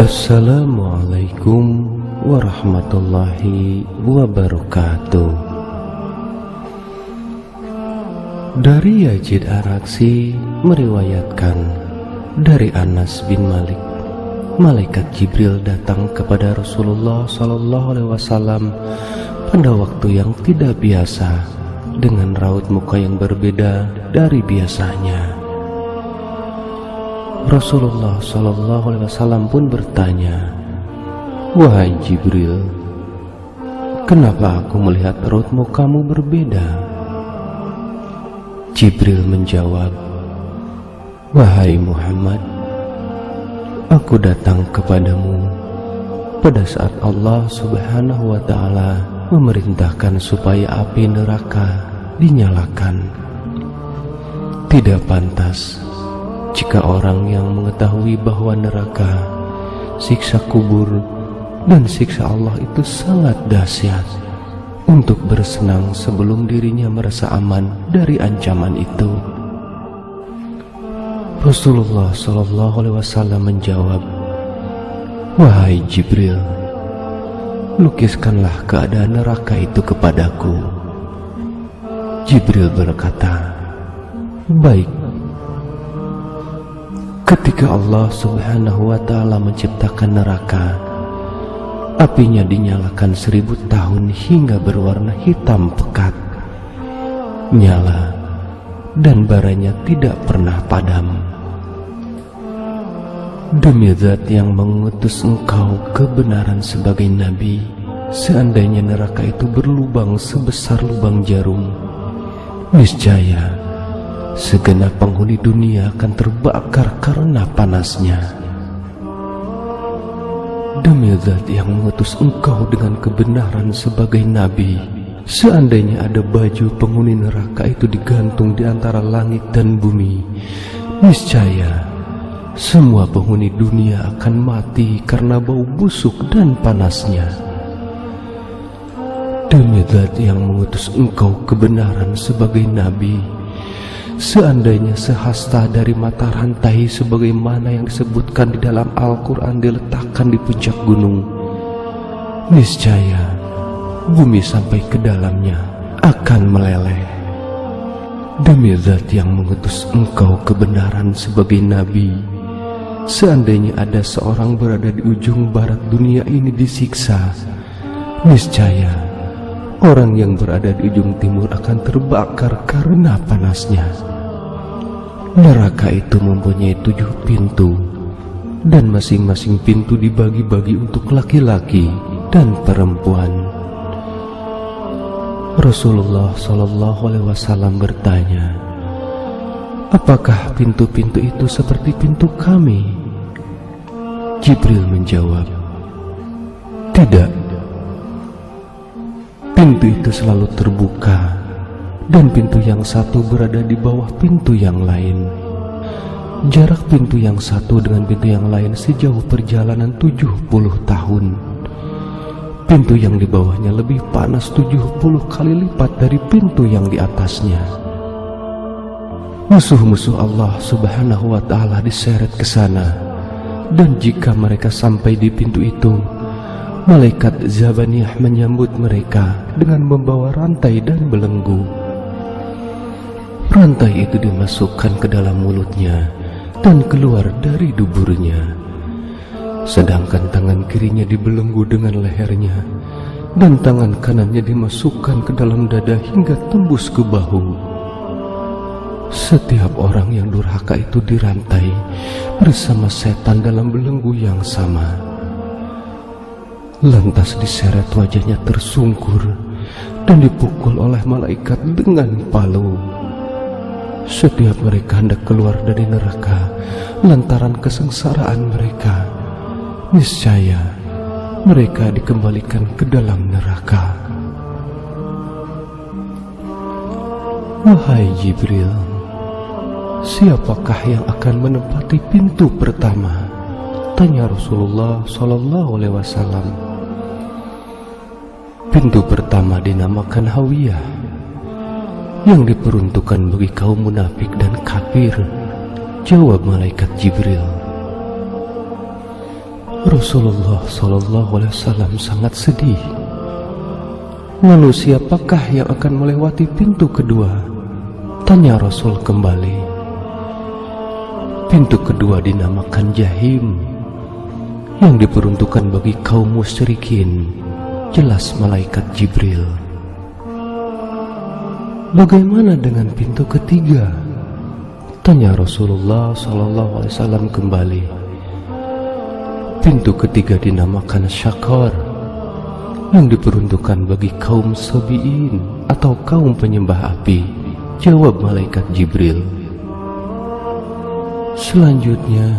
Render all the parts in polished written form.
Assalamualaikum warahmatullahi wabarakatuh. Dari Yazid Ar-Raksi meriwayatkan dari Anas bin Malik, malaikat Jibril datang kepada Rasulullah SAW pada waktu yang tidak biasa, dengan raut muka yang berbeda dari biasanya. Rasulullah SAW pun bertanya, "Wahai Jibril, kenapa aku melihat raut mukamu berbeda?" Jibril menjawab, "Wahai Muhammad, aku datang kepadamu pada saat Allah Subhanahu wa Ta'ala memerintahkan supaya api neraka dinyalakan. Tidak pantas jika orang yang mengetahui bahwa neraka, siksa kubur, dan siksa Allah itu sangat dahsyat untuk bersenang sebelum dirinya merasa aman dari ancaman itu." Rasulullah SAW menjawab, "Wahai Jibril, lukiskanlah keadaan neraka itu kepadaku." Jibril berkata, "Baik." Ketika Allah Subhanahu wa Ta'ala menciptakan neraka, apinya dinyalakan 1000 tahun hingga berwarna hitam pekat, nyala dan baranya tidak pernah padam. Demi Zat yang mengutus engkau kebenaran sebagai nabi, seandainya neraka itu berlubang sebesar lubang jarum, niscaya segenap penghuni dunia akan terbakar karena panasnya. Demi Zat yang mengutus engkau dengan kebenaran sebagai nabi, seandainya ada baju penghuni neraka itu digantung di antara langit dan bumi, niscaya semua penghuni dunia akan mati karena bau busuk dan panasnya. Demi Zat yang mengutus engkau kebenaran sebagai nabi, seandainya sehasta dari mata rantai sebagaimana yang disebutkan di dalam Al-Quran diletakkan di puncak gunung, niscaya bumi sampai ke dalamnya akan meleleh. Demi Zat yang mengutus engkau kebenaran sebagai nabi, seandainya ada seorang berada di ujung barat dunia ini disiksa, niscaya orang yang berada di ujung timur akan terbakar karena panasnya. Neraka itu mempunyai 7 pintu, dan masing-masing pintu dibagi-bagi untuk laki-laki dan perempuan. Rasulullah SAW bertanya, "Apakah pintu-pintu itu seperti pintu kami?" Jibril menjawab, "Tidak. Pintu itu selalu terbuka, dan pintu yang satu berada di bawah pintu yang lain. Jarak pintu yang satu dengan pintu yang lain sejauh perjalanan 70 tahun. Pintu yang di bawahnya lebih panas 70 kali lipat dari pintu yang di atasnya. Musuh-musuh Allah Subhanahu wa Ta'ala diseret ke sana, dan jika mereka sampai di pintu itu, malaikat Zabaniyah menyambut mereka dengan membawa rantai dan belenggu. Rantai itu dimasukkan ke dalam mulutnya dan keluar dari duburnya, sedangkan tangan kirinya dibelenggu dengan lehernya, dan tangan kanannya dimasukkan ke dalam dada hingga tembus ke bahu. Setiap orang yang durhaka itu dirantai bersama setan dalam belenggu yang sama. Lantas diseret wajahnya tersungkur dan dipukul oleh malaikat dengan palu. Setiap mereka hendak keluar dari neraka lantaran kesengsaraan mereka, niscaya mereka dikembalikan ke dalam neraka." "Wahai Jibril, siapakah yang akan menempati pintu pertama?" tanya Rasulullah SAW. "Pintu pertama dinamakan Hawiyah, yang diperuntukkan bagi kaum munafik dan kafir," jawab malaikat Jibril. Rasulullah SAW sangat sedih. Lalu siapakah yang akan melewati pintu kedua? Tanya Rasul kembali. Pintu kedua dinamakan Jahim, yang diperuntukkan bagi kaum musyrikin. Jelas malaikat Jibril. Bagaimana dengan pintu ketiga? Tanya Rasulullah SAW kembali. Pintu ketiga dinamakan Syakor, yang diperuntukkan bagi kaum Sabi'in atau kaum penyembah api. Jawab malaikat Jibril. Selanjutnya,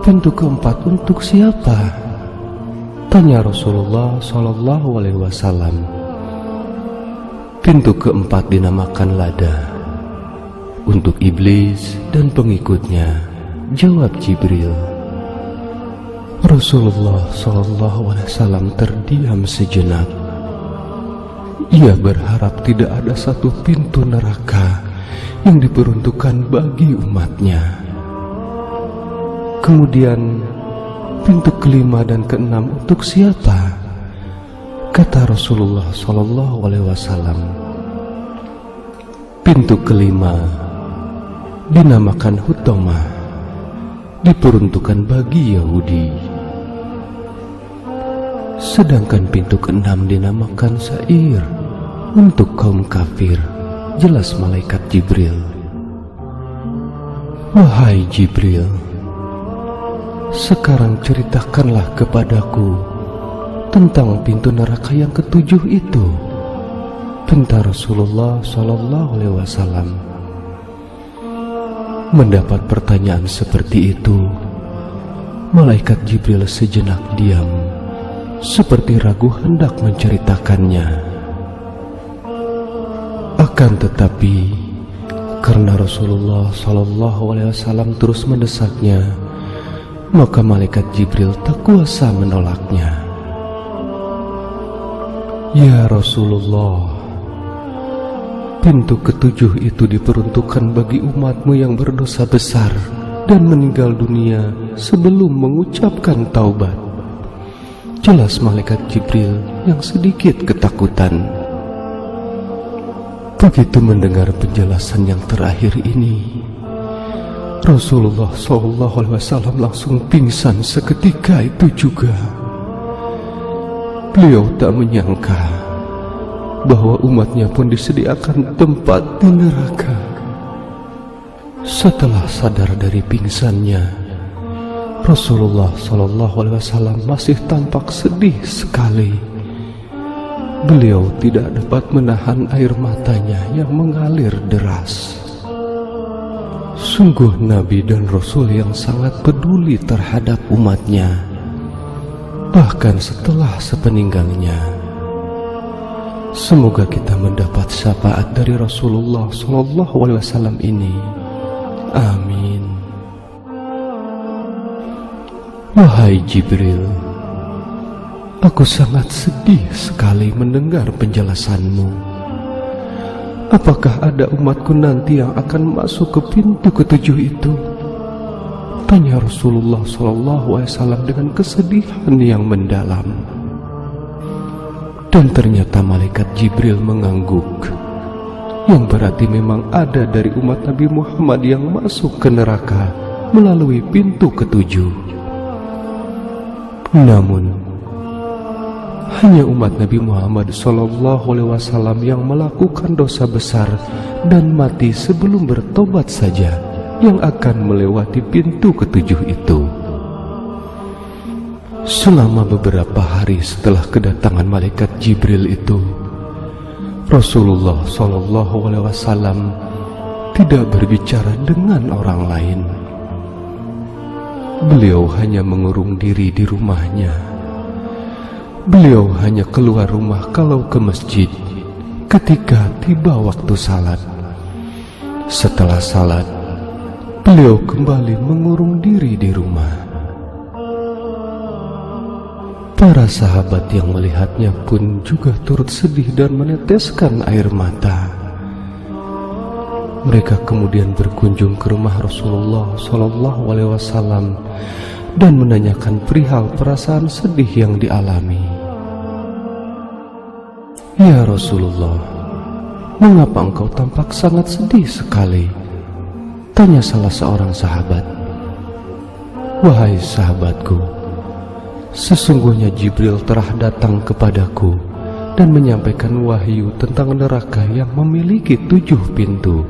pintu keempat untuk siapa? Tanya Rasulullah SAW. Pintu keempat dinamakan Lada, untuk iblis dan pengikutnya. Jawab Jibril. Rasulullah SAW terdiam sejenak. Ia berharap tidak ada satu pintu neraka yang diperuntukkan bagi umatnya. Kemudian pintu kelima dan keenam untuk siapa? Kata Rasulullah SAW. Pintu kelima dinamakan Hutama, diperuntukkan bagi Yahudi. Sedangkan pintu keenam dinamakan Sa'ir, untuk kaum kafir. Jelas malaikat Jibril. Wahai Jibril, sekarang ceritakanlah kepadaku tentang pintu neraka yang ketujuh itu. Pinta Rasulullah SAW. Mendapat pertanyaan seperti itu, malaikat Jibril sejenak diam, seperti ragu hendak menceritakannya. Akan tetapi, karena Rasulullah SAW terus mendesaknya, maka malaikat Jibril tak kuasa menolaknya. Ya Rasulullah, pintu ketujuh itu diperuntukkan bagi umatmu yang berdosa besar dan meninggal dunia sebelum mengucapkan taubat. Jelas malaikat Jibril yang sedikit ketakutan. Begitu mendengar penjelasan yang terakhir ini, Rasulullah SAW langsung pingsan seketika itu juga. Beliau tak menyangka bahwa umatnya pun disediakan tempat di neraka. Setelah sadar dari pingsannya, Rasulullah SAW masih tampak sedih sekali. Beliau tidak dapat menahan air matanya yang mengalir deras. Sungguh Nabi dan Rasul yang sangat peduli terhadap umatnya, bahkan setelah sepeninggalnya. Semoga kita mendapat syafaat dari Rasulullah SAW ini. Amin. Wahai Jibril, aku sangat sedih sekali mendengar penjelasanmu. Apakah ada umatku nanti yang akan masuk ke pintu ketujuh itu? Tanya Rasulullah SAW dengan kesedihan yang mendalam. Dan ternyata malaikat Jibril mengangguk, yang berarti memang ada dari umat Nabi Muhammad yang masuk ke neraka melalui pintu ketujuh. Namun hanya umat Nabi Muhammad SAW yang melakukan dosa besar dan mati sebelum bertobat saja yang akan melewati pintu ketujuh itu. Selama beberapa hari setelah kedatangan malaikat Jibril itu, Rasulullah SAW tidak berbicara dengan orang lain. Beliau hanya mengurung diri di rumahnya. Beliau hanya keluar rumah kalau ke masjid ketika tiba waktu salat. Setelah salat, beliau kembali mengurung diri di rumah. Para sahabat yang melihatnya pun juga turut sedih dan meneteskan air mata. Mereka kemudian berkunjung ke rumah Rasulullah SAW dan menanyakan perihal perasaan sedih yang dialami. "Ya Rasulullah, mengapa engkau tampak sangat sedih sekali?" tanya salah seorang sahabat. "Wahai sahabatku, sesungguhnya Jibril telah datang kepadaku dan menyampaikan wahyu tentang neraka yang memiliki 7 pintu,"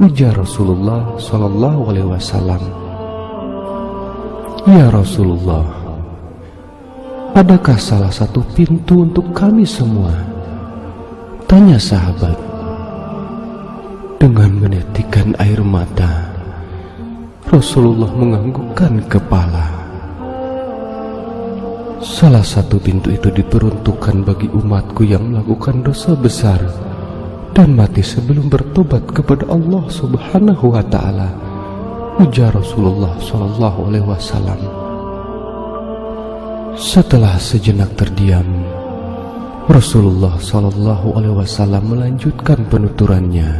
ujar Rasulullah SAW. "Ya Rasulullah, adakah salah satu pintu untuk kami semua?" tanya sahabat. Dengan menitikkan air mata, Rasulullah menganggukkan kepala. "Salah satu pintu itu diperuntukkan bagi umatku yang melakukan dosa besar dan mati sebelum bertobat kepada Allah Subhanahu wa Ta'ala," ujar Rasulullah SAW. Setelah sejenak terdiam, Rasulullah SAW melanjutkan penuturannya.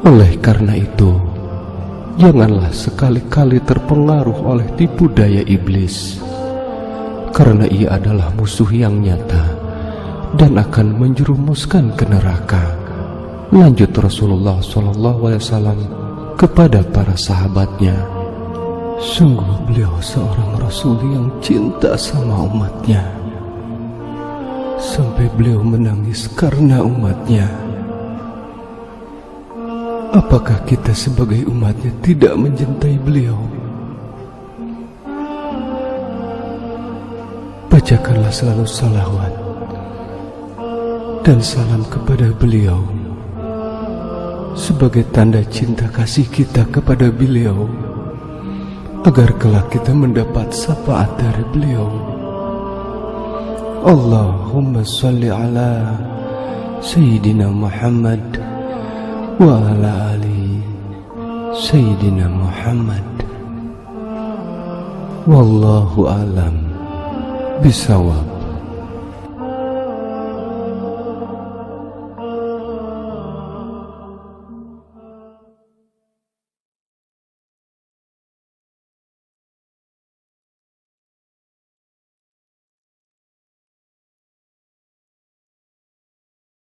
"Oleh karena itu, janganlah sekali-kali terpengaruh oleh tipu daya iblis, karena ia adalah musuh yang nyata dan akan menjerumuskan ke neraka." Lanjut Rasulullah SAW kepada para sahabatnya, "Sungguh beliau seorang Rasul yang cinta sama umatnya, sampai beliau menangis karena umatnya. Apakah kita sebagai umatnya tidak mencintai beliau? Bacakanlah selalu salawat dan salam kepada beliau sebagai tanda cinta kasih kita kepada beliau, agar kelak kita mendapat syafaat dari beliau. Allahumma salli ala Sayyidina Muhammad wa ala ali Sayyidina Muhammad. Wallahu alam bisawab."